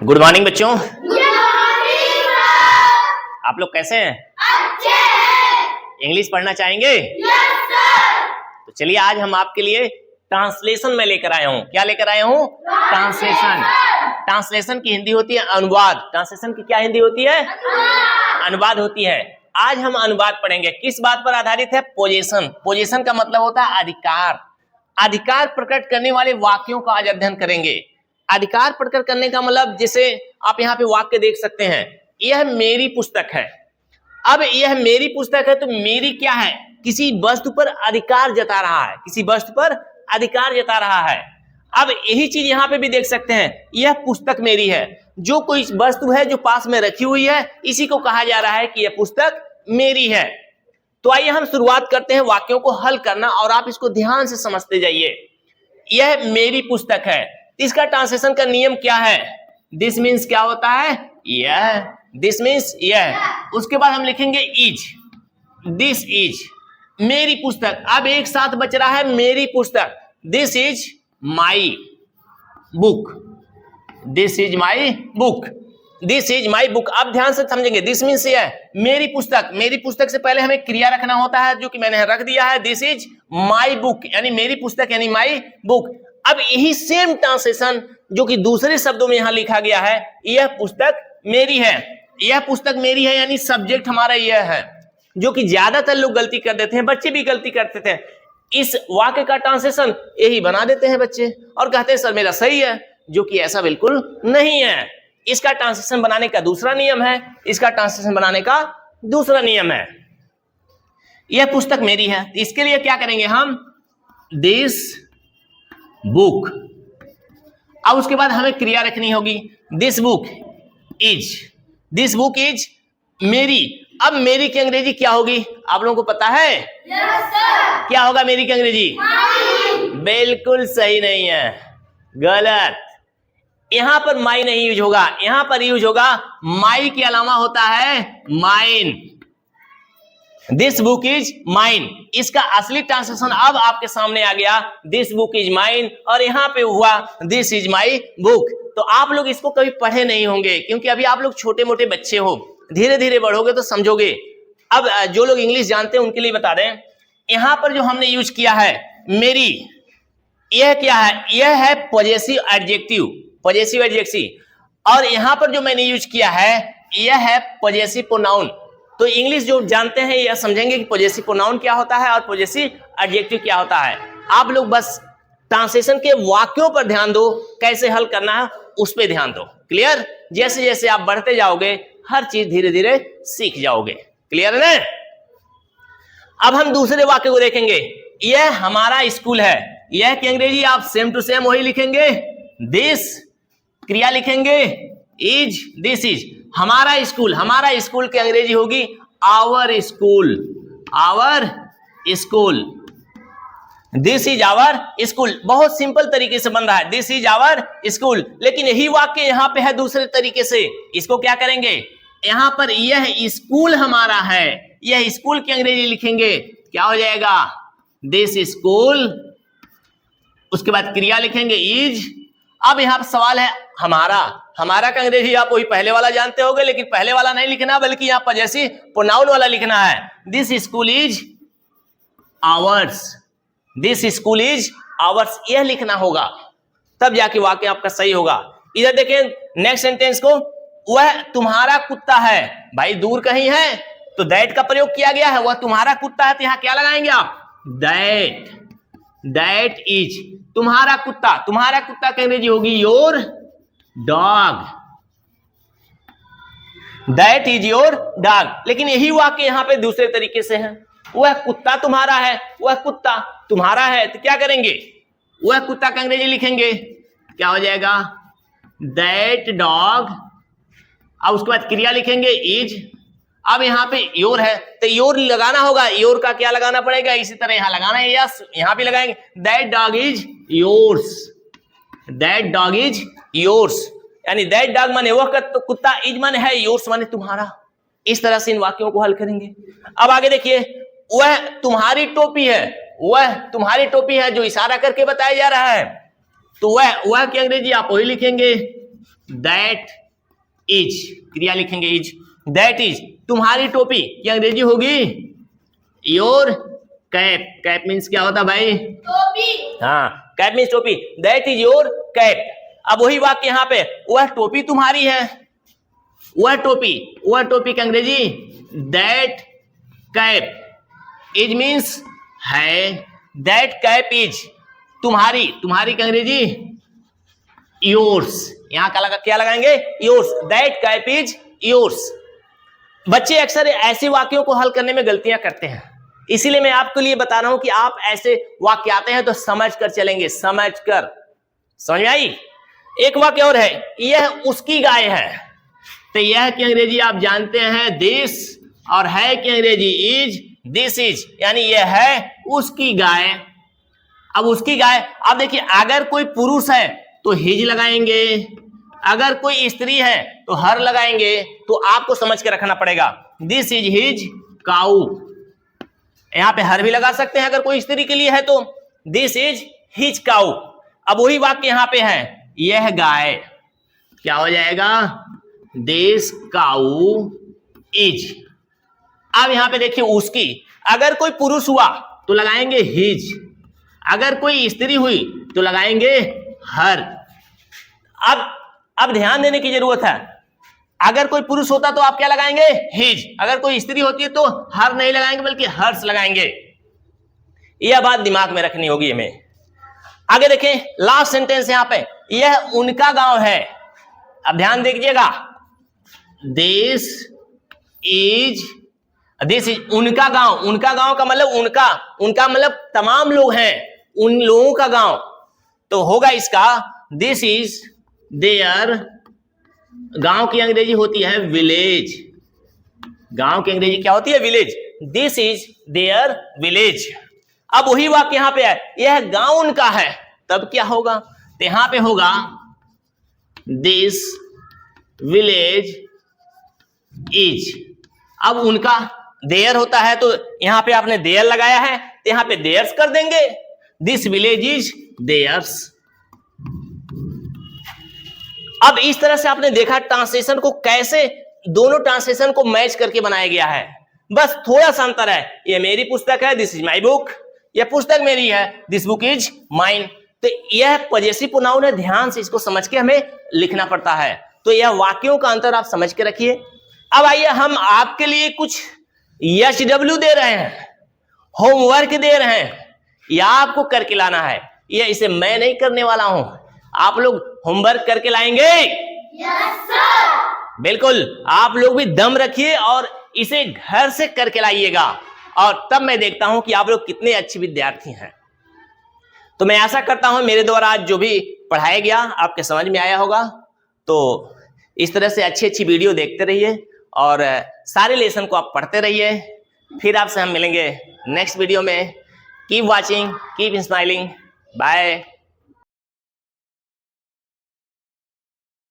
Good morning बच्चों। Good morning sir. आप लोग कैसे हैं? अच्छे हैं। इंग्लिश पढ़ना चाहेंगे? Yes sir. तो चलिए आज हम आपके लिए ट्रांसलेशन में लेकर आया हूँ। क्या लेकर आया हूँ? ट्रांसलेशन। ट्रांसलेशन की हिंदी होती है अनुवाद। ट्रांसलेशन की क्या हिंदी होती है? अनुवाद होती है। आज हम अनुवाद पढ़ेंगे। किस बात पर आधारित है? पोजीशन। पोजीशन का मतलब होता है अधिकार। अधिकार प्रकट करने वाले वाक्यों का आज अध्ययन करेंगे। अधिकार प्रकट करने का मतलब जैसे आप यहाँ पे वाक्य देख सकते हैं, यह मेरी पुस्तक है। अब यह मेरी पुस्तक है तो मेरी क्या है? किसी वस्तु पर अधिकार जता रहा है, किसी वस्तु पर अधिकार जता रहा है। अब यही चीज यहाँ पे भी देख सकते हैं, यह पुस्तक मेरी है। जो कोई वस्तु है जो पास में रखी हुई है, इसी को कहा जा रहा है कि यह पुस्तक मेरी है। तो आइए हम शुरुआत करते हैं वाक्यों को हल करना और आप इसको ध्यान से समझते जाइए। यह मेरी पुस्तक है, इसका ट्रांसलेशन का नियम क्या है? दिस मीन्स क्या होता है? यह। दिस मीन्स यह। उसके बाद हम लिखेंगे इज। दिस इज मेरी पुस्तक। अब एक साथ बच रहा है मेरी पुस्तक। This is my book. This is my book. This is my book. अब ध्यान से समझेंगे। दिस मीन्स यह मेरी पुस्तक। मेरी पुस्तक से पहले हमें क्रिया रखना होता है, जो कि मैंने रख दिया है। दिस इज माई बुक यानी मेरी पुस्तक यानी माई बुक। अब यही सेम ट्रांसलेशन जो कि दूसरे शब्दों में यहां लिखा गया है, यह पुस्तक मेरी है। यह पुस्तक मेरी है यानी सब्जेक्ट हमारा यह है, जो कि ज्यादातर लोग गलती कर देते हैं, बच्चे भी गलती करते थे। इस वाक्य का ट्रांसलेशन यही बना देते हैं बच्चे और कहते हैं सर मेरा सही है, जो कि ऐसा बिल्कुल नहीं है। इसका ट्रांसलेशन बनाने का दूसरा नियम है। इसका ट्रांसलेशन बनाने का दूसरा नियम है। यह पुस्तक मेरी है, इसके लिए क्या करेंगे हम? This book. अब उसके बाद हमें क्रिया रखनी होगी। This book is. This book is मेरी। अब मेरी की अंग्रेजी क्या होगी? आप लोगों को पता है? Yes sir. क्या होगा मेरी की अंग्रेजी? बिल्कुल सही नहीं है, गलत। यहां पर माई नहीं यूज होगा, यहां पर यूज होगा माई के अलावा होता है mine. This book is mine. इसका असली ट्रांसलेशन अब आपके सामने आ गया। दिस बुक इज माइन और यहां पे हुआ दिस इज माई बुक। तो आप लोग इसको कभी पढ़े नहीं होंगे, क्योंकि अभी आप लोग छोटे मोटे बच्चे हो। धीरे धीरे बढ़ोगे तो समझोगे। अब जो लोग इंग्लिश जानते हैं उनके लिए बता दें, यहां पर जो हमने यूज किया है मेरी, यह क्या है? यह है पॉजेसिव एडजेक्टिव। Possessive adjective. और यहां पर जो मैंने यूज किया है यह है पॉजेसिव प्रोनाउन। तो इंग्लिश जो जानते हैं यह समझेंगे कि पॉजेसिव प्रोनाउन क्या होता है और पॉजेसिव एडजेक्टिव क्या होता है। आप लोग बस ट्रांसलेशन के वाक्यों पर ध्यान दो, कैसे हल करना है उस पर ध्यान दो। क्लियर? जैसे जैसे आप बढ़ते जाओगे हर चीज धीरे धीरे सीख जाओगे। क्लियर है ना? अब हम दूसरे वाक्य को देखेंगे। यह हमारा स्कूल है। यह की अंग्रेजी आप सेम टू सेम वही लिखेंगे। दिस क्रिया लिखेंगे इज। दिस इज हमारा स्कूल। हमारा स्कूल की अंग्रेजी होगी our school. Our school. This is our school. बहुत सिंपल तरीके से बन रहा है, दिस इज आवर स्कूल। लेकिन यही वाक्य यहां पे है दूसरे तरीके से। इसको क्या करेंगे? यहां पर यह स्कूल हमारा है, यह स्कूल की अंग्रेजी लिखेंगे। क्या हो जाएगा? This school. उसके बाद क्रिया लिखेंगे इज। अब यहां पर सवाल है हमारा। हमारा का अंग्रेजी आप वही पहले वाला जानते होंगे, लेकिन पहले वाला नहीं लिखना बल्कि यहां पर जैसे प्रोनाउन वाला लिखना है। This school is ours. This school is ours यह लिखना होगा, तब जाके वाक्य आपका सही होगा। इधर देखें नेक्स्ट सेंटेंस को। वह तुम्हारा कुत्ता है। भाई दूर कहीं है तो दैट का प्रयोग किया गया है। वह तुम्हारा कुत्ता है तो यहां क्या लगाएंगे आप? दैट। दैट इज तुम्हारा कुत्ता। तुम्हारा कुत्ता की अंग्रेजी होगी your dog. That is your dog. लेकिन यही वाक्य यहां पे दूसरे तरीके से है। वह कुत्ता तुम्हारा है, वह कुत्ता तुम्हारा है तो क्या करेंगे? वह कुत्ता का अंग्रेजी लिखेंगे। क्या हो जाएगा? That dog. अब उसके बाद क्रिया लिखेंगे इज। अब यहां पे योर है तो योर लगाना होगा। योर का क्या लगाना पड़ेगा? इसी तरह यहां लगाना है, यस यहां भी लगाएंगे। That dog is yours. That dog is yours यानी दैट डॉग माने वह कुत्ता, इज माने है, योर्स माने तुम्हारा। इस तरह से इन वाक्यों को हल करेंगे। अब आगे देखिए। वह तुम्हारी टोपी है। वह तुम्हारी टोपी है जो इशारा करके बताया जा रहा है। तो वह की अंग्रेजी आप वही लिखेंगे दैट इज, क्रिया लिखेंगे इज, दैट इज तुम्हारी टोपी की अंग्रेजी होगी योर कैप। कैप मीन्स क्या होता भाई? टोपी। हाँ, कैप मीन्स टोपी। That is your cap. अब वही वाक्य यहाँ पे, वह टोपी तुम्हारी है। वह टोपी की अंग्रेजी दैट कैप इज मीन्स है। दैट कैप इज तुम्हारी की अंग्रेजी योर्स। यहां क्या लगाएंगे? Yours. That cap is yours. बच्चे अक्सर ऐसे वाक्यों को हल करने में गलतियां करते हैं, इसीलिए मैं आपके लिए बता रहा हूं कि आप ऐसे वाक्य आते हैं तो समझ कर चलेंगे, समझ में आई? एक वाक्य और है, यह उसकी गाय है। तो यह की अंग्रेजी आप जानते हैं दिस, और है की अंग्रेजी इज, दिस इज, यानी यह है उसकी गाय। अब उसकी गाय, अब देखिए अगर कोई पुरुष है तो हिज लगाएंगे, अगर कोई स्त्री है तो हर लगाएंगे। तो आपको समझ के रखना पड़ेगा, दिस इज हिज काऊ। यहां पे हर भी लगा सकते हैं अगर कोई स्त्री के लिए है तो, दिस इज हिज काऊ। अब वही वाक्य यहां पे है, यह गाय, क्या हो जाएगा? This cow is. अब यहां पे देखिए उसकी, अगर कोई पुरुष हुआ तो लगाएंगे हिज, अगर कोई स्त्री हुई तो लगाएंगे हर। अब ध्यान देने की जरूरत है, अगर कोई पुरुष होता तो आप क्या लगाएंगे? हिज। अगर कोई स्त्री होती है तो हर नहीं लगाएंगे बल्कि हर्ष लगाएंगे। यह बात दिमाग में रखनी होगी हमें। आगे देखें, लास्ट सेंटेंस यहां पे, यह उनका गांव है। अब ध्यान दीजिएगा, दिस इज उनका गांव। उनका गांव का मतलब उनका मतलब तमाम लोग हैं, उन लोगों का गांव। तो होगा इसका दिस इज देयर। गांव की अंग्रेजी होती है विलेज। गांव की अंग्रेजी क्या होती है? Village. This is their village. अब वही वाक्य यहां पे है, यह गांव उनका है। तब क्या होगा? तो यहां पे होगा दिस विलेज इज। अब उनका देयर होता है तो यहां पे आपने देयर लगाया है तो यहां पे देयर्स कर देंगे, दिस विलेज इज देयर्स। अब इस तरह से आपने देखा ट्रांसलेशन को कैसे, दोनों ट्रांसलेशन को मैच करके बनाया गया है। बस थोड़ा सा अंतर है, ये मेरी पुस्तक है, दिस इज माई बुक, यह पुस्तक मेरी है, दिस बुक इज माइन। तो यह पॉजेसिव प्रोनाउन है, ध्यान से इसको समझ के हमें लिखना पड़ता है। तो यह वाक्यों का अंतर आप समझ के रखिए। अब आइए हम आपके लिए कुछ SW दे रहे हैं, होमवर्क दे रहे हैं, या आपको करके लाना है। यह इसे मैं नहीं करने वाला हूं, आप लोग होमवर्क करके लाएंगे। Yes sir. बिल्कुल, आप लोग भी दम रखिए और इसे घर से करके लाइएगा, और तब मैं देखता हूं कि आप लोग कितने अच्छे विद्यार्थी हैं। तो मैं आशा करता हूं मेरे द्वारा आज जो भी पढ़ाया गया आपके समझ में आया होगा। तो इस तरह से अच्छी अच्छी वीडियो देखते रहिए और सारे लेसन को आप पढ़ते रहिए। फिर आपसे हम मिलेंगे नेक्स्ट वीडियो में। Keep watching, keep smiling, bye.